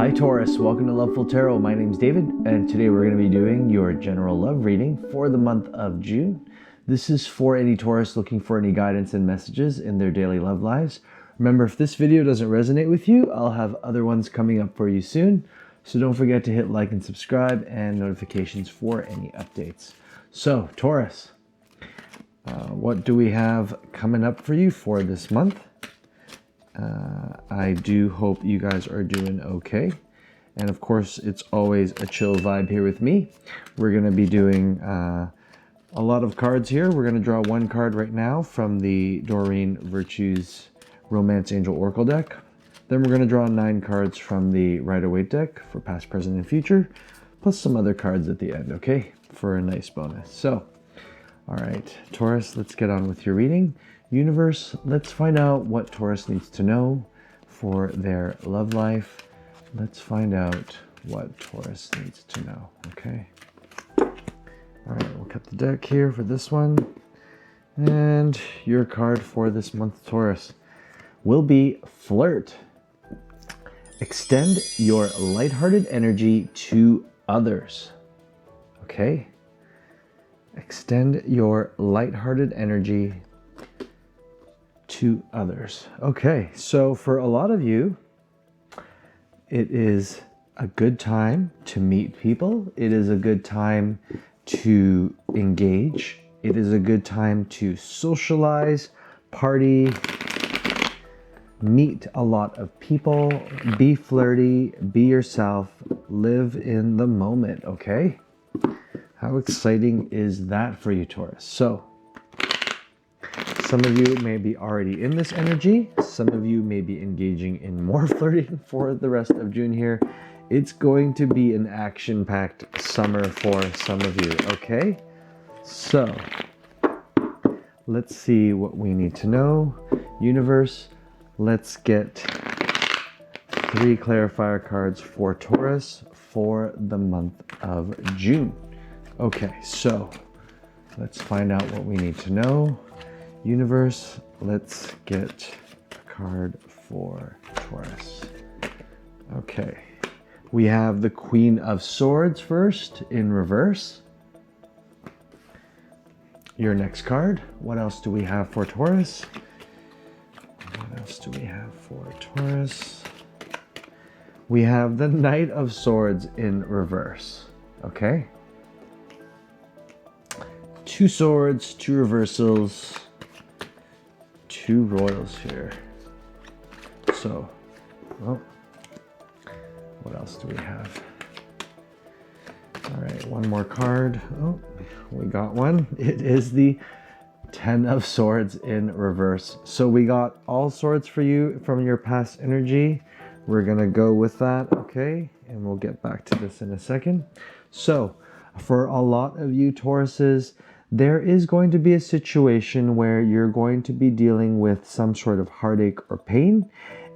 Hi Taurus, welcome to Loveful Tarot. My name's David, and today we're going to be doing your general love reading for the month of June. This is for any Taurus looking for any guidance and messages in their daily love lives. Remember, if this video doesn't resonate with you, I'll have other ones coming up for you soon. So don't forget to hit like and subscribe and notifications for any updates. So Taurus, what do we have coming up for you for this month? I do hope you guys are doing okay. And of course, it's always a chill vibe here with me. We're going to be doing a lot of cards here. We're going to draw one card right now from the Doreen Virtues Romance Angel Oracle deck. Then we're going to draw 9 cards from the Rider-Waite deck for past, present, and future, plus some other cards at the end, okay, for a nice bonus. So, all right, Taurus, let's get on with your reading. Universe, let's find out what Taurus needs to know for their love life. Let's find out what Taurus needs to know, okay? All right, we'll cut the deck here for this one. And your card for this month, Taurus, will be Flirt. Extend your lighthearted energy to others, okay? Extend your lighthearted energy to others. Okay, so for a lot of you, it is a good time to meet people. It is a good time to engage. It is a good time to socialize, party, meet a lot of people, be flirty, be yourself, live in the moment, okay? How exciting is that for you, Taurus? So, some of you may be already in this energy. Some of you may be engaging in more flirting for the rest of June here. It's going to be an action-packed summer for some of you, okay? So, let's see what we need to know. Universe, let's get 3 clarifier cards for Taurus for the month of June. Okay, so let's find out what we need to know. Universe, let's get a card for Taurus. Okay, we have the Queen of Swords first in reverse. Your next card. What else do we have for Taurus? What else do we have for Taurus? We have the Knight of Swords in reverse. Okay. 2 swords, 2 reversals, 2 royals here. So, well, what else do we have? All right, one more card. Oh, we got one. It is the 10 of Swords in reverse. So we got all swords for you from your past energy. We're gonna go with that, okay? And we'll get back to this in a second. So, for a lot of you Tauruses, there is going to be a situation where you're going to be dealing with some sort of heartache or pain.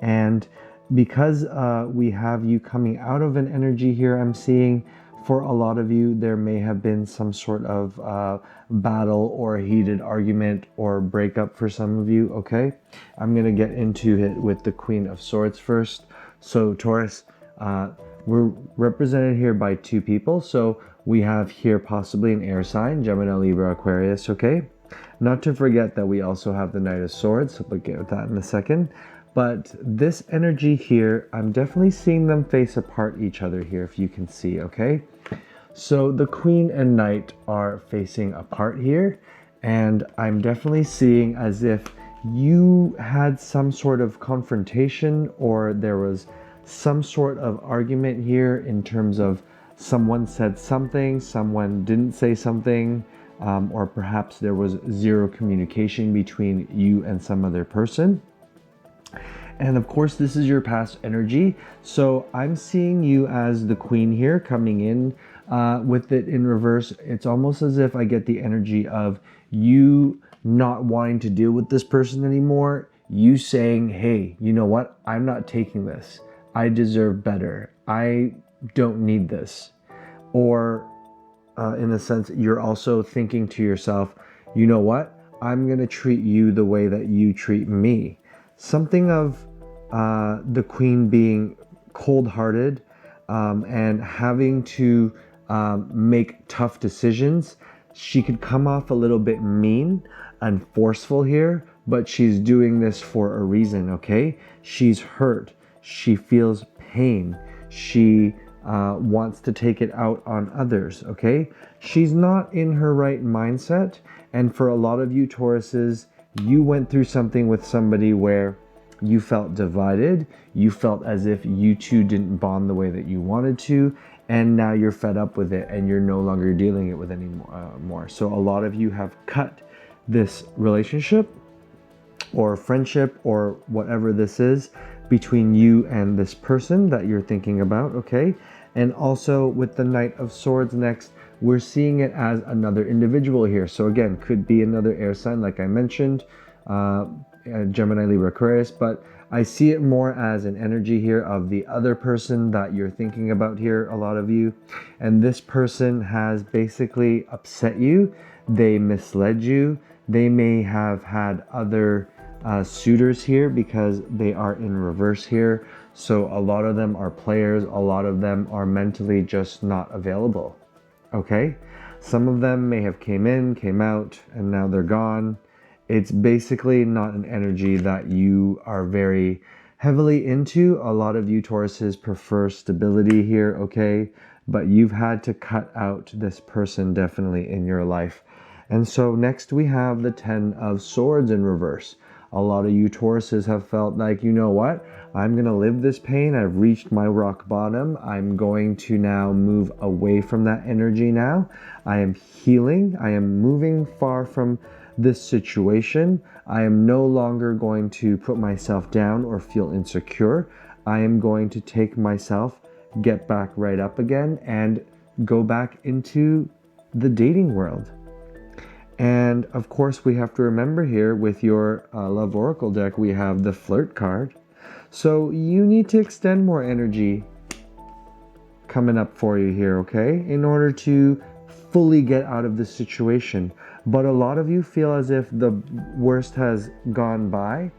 And because we have you coming out of an energy here, I'm seeing for a lot of you, there may have been some sort of battle or heated argument or breakup for some of you, okay? I'm going to get into it with the Queen of Swords first. So Taurus, we're represented here by 2 people. So we have here possibly an air sign, Gemini, Libra, Aquarius, okay? Not to forget that we also have the Knight of Swords, so we'll get with that in a second. But this energy here, I'm definitely seeing them face apart each other here, if you can see, okay? So the Queen and Knight are facing apart here, and I'm definitely seeing as if you had some sort of confrontation or there was some sort of argument here in terms of someone said something, someone didn't say something, or perhaps there was 0 communication between you and some other person. And of course, this is your past energy. So I'm seeing you as the Queen here coming in with it in reverse. It's almost as if I get the energy of you not wanting to deal with this person anymore. You saying, hey, you know what? I'm not taking this. I deserve better. I don't need this. Or in a sense, you're also thinking to yourself, you know what? I'm going to treat you the way that you treat me. Something of the Queen being cold-hearted, and having to make tough decisions. She could come off a little bit mean and forceful here, but she's doing this for a reason, okay? She's hurt. She feels pain. She wants to take it out on others, okay? She's not in her right mindset. And for a lot of you Tauruses, you went through something with somebody where you felt divided. You felt as if you two didn't bond the way that you wanted to. And now you're fed up with it and you're no longer dealing it with anymore. So a lot of you have cut this relationship or friendship or whatever this is between you and this person that you're thinking about, okay? And also with the Knight of Swords next, we're seeing it as another individual here. So again, could be another air sign, like I mentioned, Gemini, Libra, Aquarius, but I see it more as an energy here of the other person that you're thinking about here, a lot of you. And this person has basically upset you. They misled you. They may have had other suitors here because they are in reverse here. So a lot of them are players. A lot of them are mentally just not available. Okay? Some of them may have came in, came out, and now they're gone. It's basically not an energy that you are very heavily into. A lot of you Tauruses prefer stability here, okay? But you've had to cut out this person definitely in your life. And so next we have the Ten of Swords in reverse. A lot of you Tauruses have felt like, you know what? I'm going to live this pain. I've reached my rock bottom. I'm going to now move away from that energy now. I am healing. I am moving far from this situation. I am no longer going to put myself down or feel insecure. I am going to take myself, get back right up again, and go back into the dating world. And of course, we have to remember here with your Love Oracle deck, we have the Flirt card. So you need to extend more energy coming up for you here, okay? In order to fully get out of this situation. But a lot of you feel as if the worst has gone by,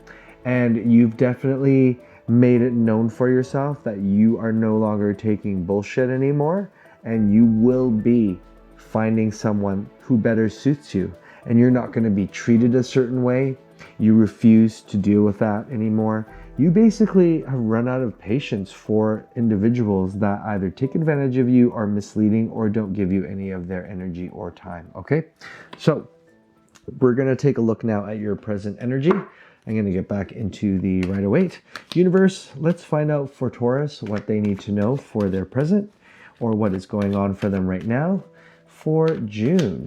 and you've definitely made it known for yourself that you are no longer taking bullshit anymore, and you will be finding someone who better suits you, and you're not going to be treated a certain way. You refuse to deal with that anymore. You basically have run out of patience for individuals that either take advantage of you, are misleading, or don't give you any of their energy or time, okay? So we're going to take a look now at your present energy. I'm going to get back into the Rider-Waite. Universe, let's find out for Taurus what they need to know for their present, or what is going on for them right now for June.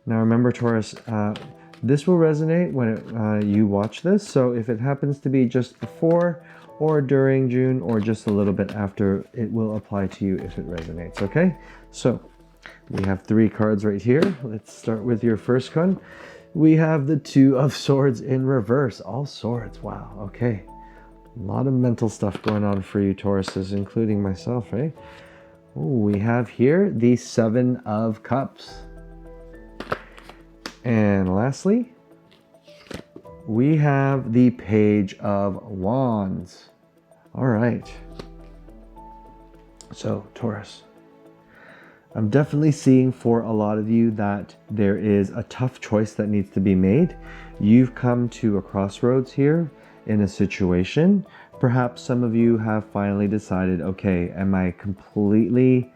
Now remember, Taurus, this will resonate when you watch this. So if it happens to be just before or during June or just a little bit after, it will apply to you if it resonates, okay? So we have 3 cards right here. Let's start with your first one. We have the Two of Swords in reverse. All swords, wow, okay. A lot of mental stuff going on for you Tauruses, including myself, right? Oh, we have here the Seven of Cups. And lastly, we have the Page of Wands. All right. So, Taurus, I'm definitely seeing for a lot of you that there is a tough choice that needs to be made. You've come to a crossroads here in a situation. Perhaps some of you have finally decided, okay, am I completely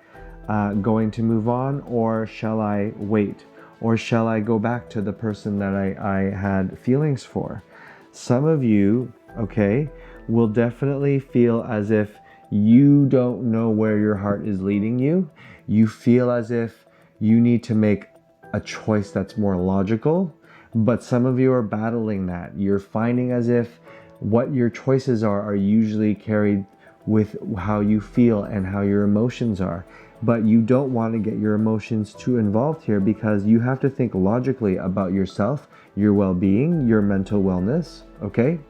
going to move on, or shall I wait? Or shall I go back to the person that I had feelings for? Some of you, okay, will definitely feel as if you don't know where your heart is leading you. You feel as if you need to make a choice that's more logical, but some of you are battling that. You're finding as if what your choices are usually carried with how you feel and how your emotions are. But you don't want to get your emotions too involved here, because you have to think logically about yourself, your well-being, your mental wellness, okay?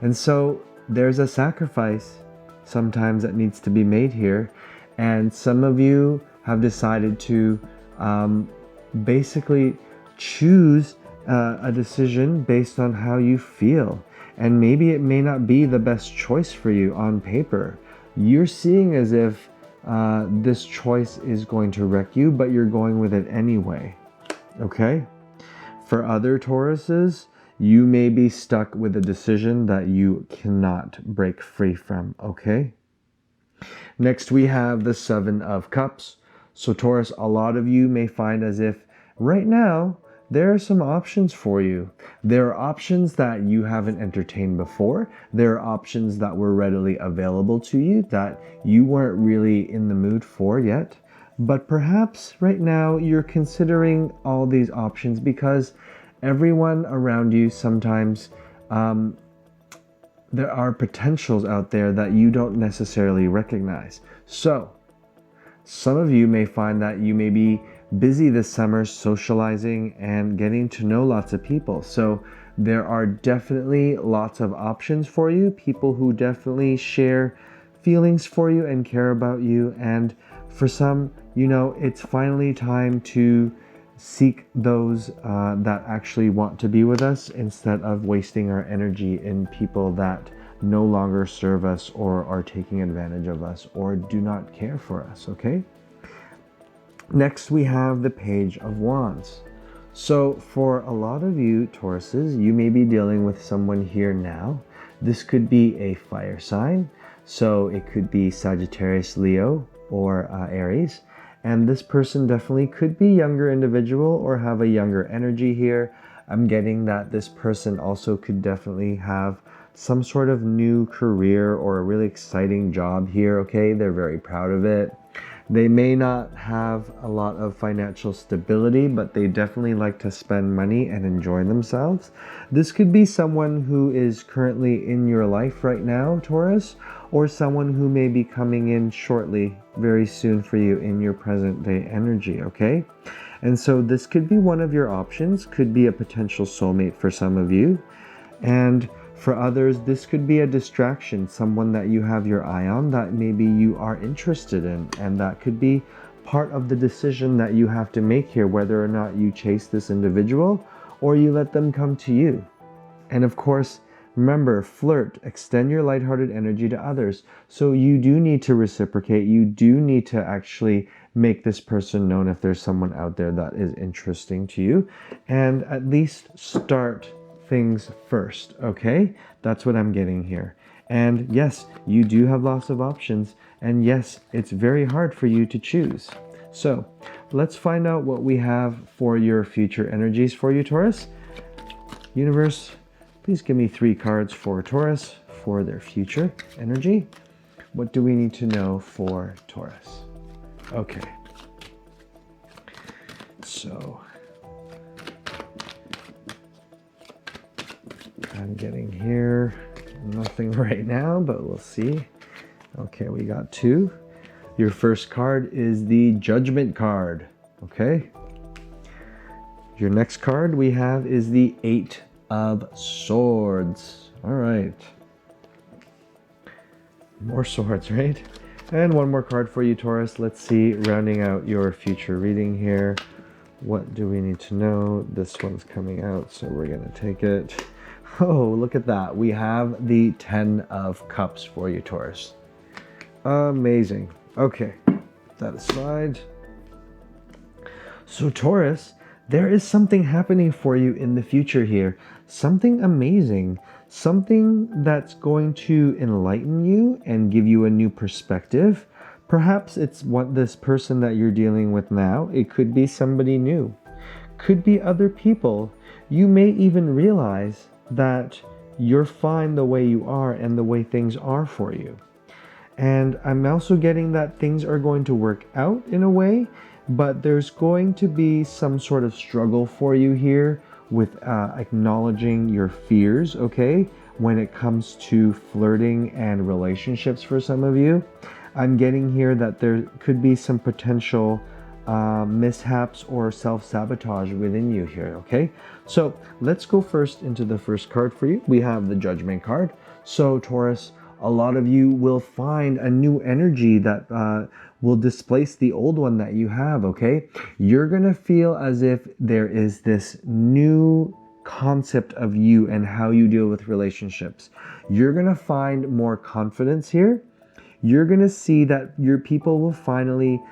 And so there's a sacrifice sometimes that needs to be made here. And some of you have decided to basically choose a decision based on how you feel. And maybe it may not be the best choice for you on paper. You're seeing as if this choice is going to wreck you, but you're going with it anyway. Okay? For other Tauruses, you may be stuck with a decision that you cannot break free from. Okay? Next, we have the Seven of Cups. So Taurus, a lot of you may find as if right now, there are some options for you. There are options that you haven't entertained before. There are options that were readily available to you that you weren't really in the mood for yet. But perhaps right now you're considering all these options because everyone around you sometimes there are potentials out there that you don't necessarily recognize. So some of you may find that you may be busy this summer socializing and getting to know lots of people. So there are definitely lots of options for you, people who definitely share feelings for you and care about you. And for some, you know, it's finally time to seek those that actually want to be with us instead of wasting our energy in people that no longer serve us or are taking advantage of us or do not care for us, okay? Next, we have the Page of Wands. So for a lot of you Tauruses, you may be dealing with someone here now. This could be a fire sign. So it could be Sagittarius, Leo, or Aries. And this person definitely could be a younger individual or have a younger energy here. I'm getting that this person also could definitely have some sort of new career or a really exciting job here, okay? They're very proud of it. They may not have a lot of financial stability, but they definitely like to spend money and enjoy themselves. This could be someone who is currently in your life right now, Taurus, or someone who may be coming in shortly, very soon for you in your present day energy, okay? And so this could be one of your options, could be a potential soulmate for some of you. And for others, this could be a distraction, someone that you have your eye on that maybe you are interested in, and that could be part of the decision that you have to make here, whether or not you chase this individual or you let them come to you. And of course, remember, flirt, extend your lighthearted energy to others. So you do need to reciprocate. You do need to actually make this person known if there's someone out there that is interesting to you, and at least start things first, okay? That's what I'm getting here. And yes, you do have lots of options, and yes, it's very hard for you to choose. So let's find out what we have for your future energies for you, Taurus. Universe, please give me 3 cards for Taurus for their future energy. What do we need to know for Taurus? Okay. So I'm getting here nothing right now, but we'll see. Okay, we got 2. Your first card is the Judgment card, okay? Your next card we have is the 8 of Swords. All right. More swords, right? And one more card for you, Taurus. Let's see, rounding out your future reading here. What do we need to know? This one's coming out, so we're gonna take it. Oh, look at that. We have the 10 of Cups for you, Taurus. Amazing. Okay, put that aside. So Taurus, there is something happening for you in the future here. Something amazing. Something that's going to enlighten you and give you a new perspective. Perhaps it's what this person that you're dealing with now. It could be somebody new. Could be other people. You may even realize that you're fine the way you are and the way things are for you. And I'm also getting that things are going to work out in a way, but there's going to be some sort of struggle for you here with acknowledging your fears, okay, when it comes to flirting and relationships for some of you. I'm getting here that there could be some potential mishaps or self-sabotage within you here, okay? So let's go first into the first card for you. We have the Judgment card. So Taurus, a lot of you will find a new energy that will displace the old one that you have, okay? You're gonna feel as if there is this new concept of you and how you deal with relationships. You're going to find more confidence here. You're going to see that your people will finally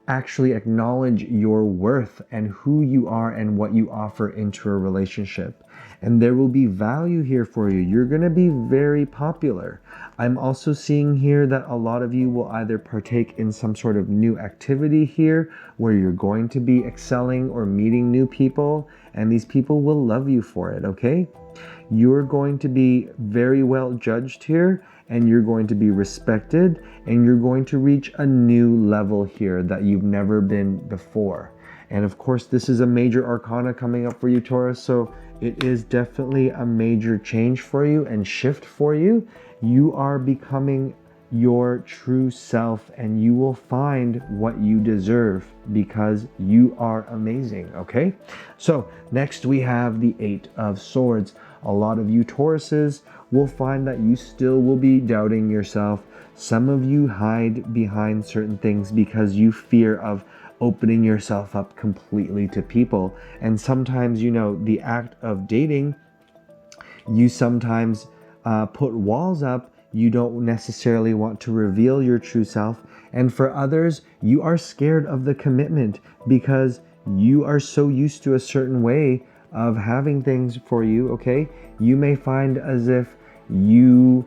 actually acknowledge your worth and who you are and what you offer into a relationship. And there will be value here for you. You're going to be very popular. I'm also seeing here that a lot of you will either partake in some sort of new activity here where you're going to be excelling or meeting new people, and these people will love you for it, okay? You're going to be very well judged here, and you're going to be respected, and you're going to reach a new level here that you've never been before. And of course, this is a major arcana coming up for you, Taurus, so it is definitely a major change for you and shift for you. You are becoming your true self, and you will find what you deserve because you are amazing, okay? So next we have the Eight of Swords. A lot of you Tauruses will find that you still will be doubting yourself. Some of you hide behind certain things because you fear of opening yourself up completely to people. And sometimes, you know, the act of dating, you sometimes put walls up. You don't necessarily want to reveal your true self. And for others, you are scared of the commitment because you are so used to a certain way of having things for you, okay? You may find as if you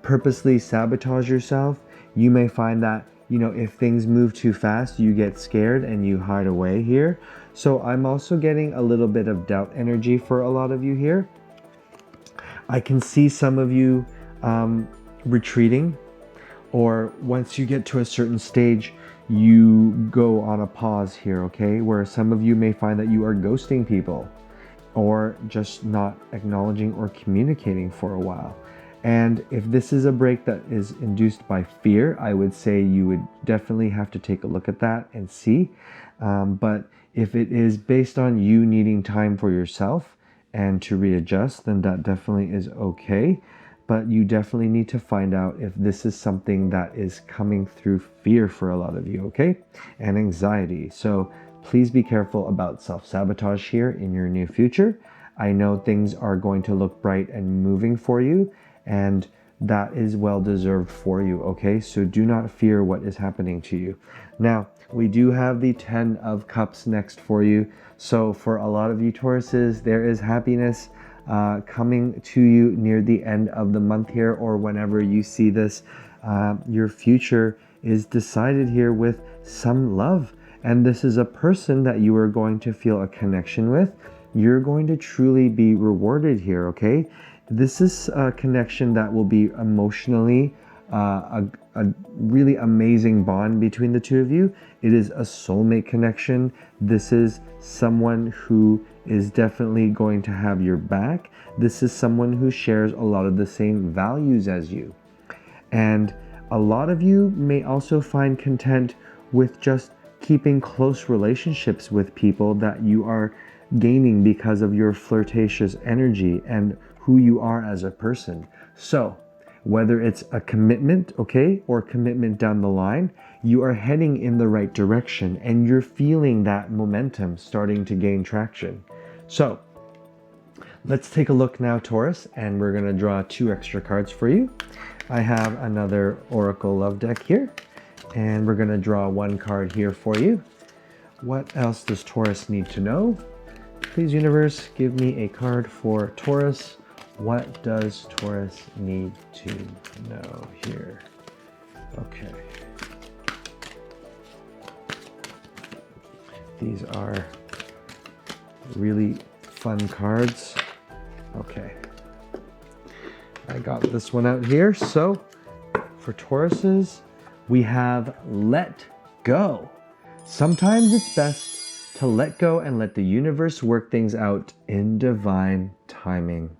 purposely sabotage yourself. You may find that, you know, if things move too fast, you get scared and you hide away here. So I'm also getting a little bit of doubt energy for a lot of you here. I can see some of you retreating, or once you get to a certain stage, you go on a pause here, okay? Where some of you may find that you are ghosting people or just not acknowledging or communicating for a while. And if this is a break that is induced by fear, I would say you would definitely have to take a look at that and see. But if it is based on you needing time for yourself and to readjust, then that definitely is okay. But you definitely need to find out if this is something that is coming through fear for a lot of you, okay? And anxiety. So please be careful about self-sabotage here in your near future. I know things are going to look bright and moving for you, and that is well deserved for you, okay? So do not fear what is happening to you. Now, we do have the 10 of Cups next for you. So for a lot of you Tauruses, there is happiness coming to you near the end of the month here, or whenever you see this. Your future is decided here with some love, and this is a person that you are going to feel a connection with. You're going to truly be rewarded here, okay? This is a connection that will be emotionally a really amazing bond between the two of you. It is a soulmate connection. This is someone who is definitely going to have your back. This is someone who shares a lot of the same values as you. And a lot of you may also find content with just keeping close relationships with people that you are gaining because of your flirtatious energy and who you are as a person. So whether it's a commitment, okay, or commitment down the line, you are heading in the right direction and you're feeling that momentum starting to gain traction. So let's take a look now, Taurus, and we're going to draw 2 extra cards for you. I have another Oracle Love deck here, and we're going to draw 1 card here for you. What else does Taurus need to know? Please, universe, give me a card for Taurus. What does Taurus need to know here? Okay. These are really fun cards. Okay. I got this one out here. So for Tauruses, we have let go. Sometimes it's best to let go and let the universe work things out in divine timing.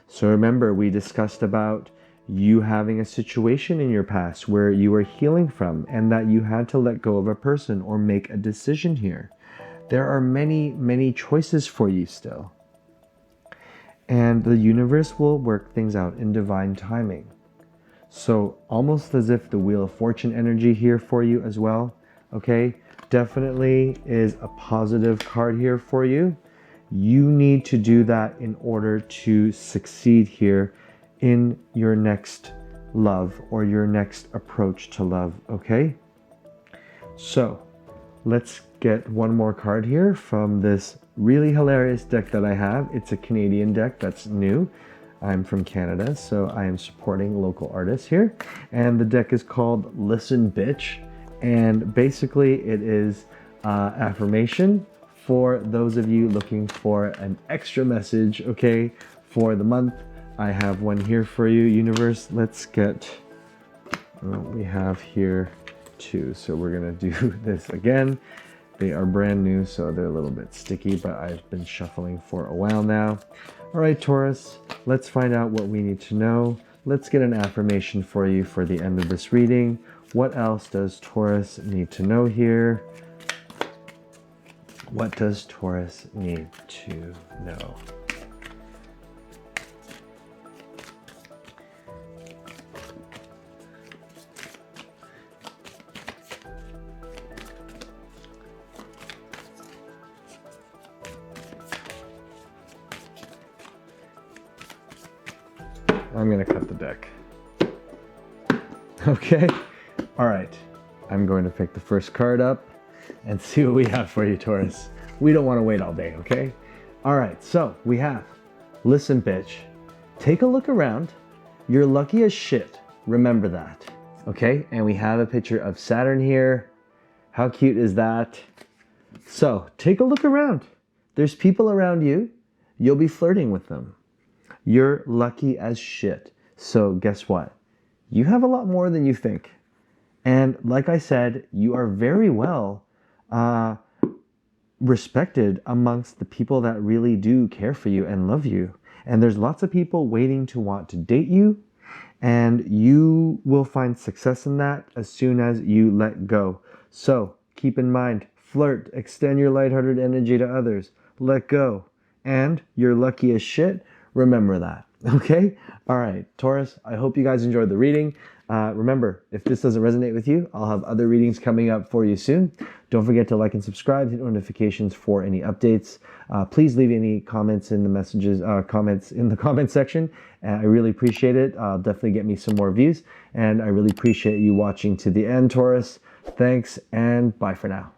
So remember, we discussed about you having a situation in your past where you were healing from and that you had to let go of a person or make a decision here. There are many, many choices for you still. And the universe will work things out in divine timing. So almost as if the Wheel of Fortune energy here for you as well, okay? Definitely is a positive card here for you. You need to do that in order to succeed here in your next love or your next approach to love, okay? So let's get one more card here from this really hilarious deck that I have. It's a Canadian deck that's new. I'm from Canada, so I am supporting local artists here. And the deck is called Listen Bitch. And basically it is affirmation for those of you looking for an extra message, okay, for the month. I have one here for you, universe. Let's get, we have here two. So we're gonna do this again. They are brand new, so they're a little bit sticky, but I've been shuffling for a while now. All right, Taurus, let's find out what we need to know. Let's get an affirmation for you for the end of this reading. What else does Taurus need to know here? What does Taurus need to know? I'm gonna cut the deck. Okay, all right. I'm going to pick the first card up and see what we have for you, Taurus. We don't want to wait all day, okay? All right, so we have, listen, bitch, take a look around. You're lucky as shit. Remember that, okay? And we have a picture of Saturn here. How cute is that? So take a look around. There's people around you. You'll be flirting with them. You're lucky as shit. So guess what? You have a lot more than you think. And like I said, you are very well respected amongst the people that really do care for you and love you. And there's lots of people waiting to want to date you. And you will find success in that as soon as you let go. So keep in mind, flirt, extend your lighthearted energy to others, let go. And you're lucky as shit. Remember that, okay? All right, Taurus, I hope you guys enjoyed the reading. Remember, if this doesn't resonate with you, I'll have other readings coming up for you soon. Don't forget to like and subscribe, hit notifications for any updates. Please leave any comments in the messages, comments in the comment section. I really appreciate it. Definitely get me some more views. And I really appreciate you watching to the end, Taurus. Thanks, and bye for now.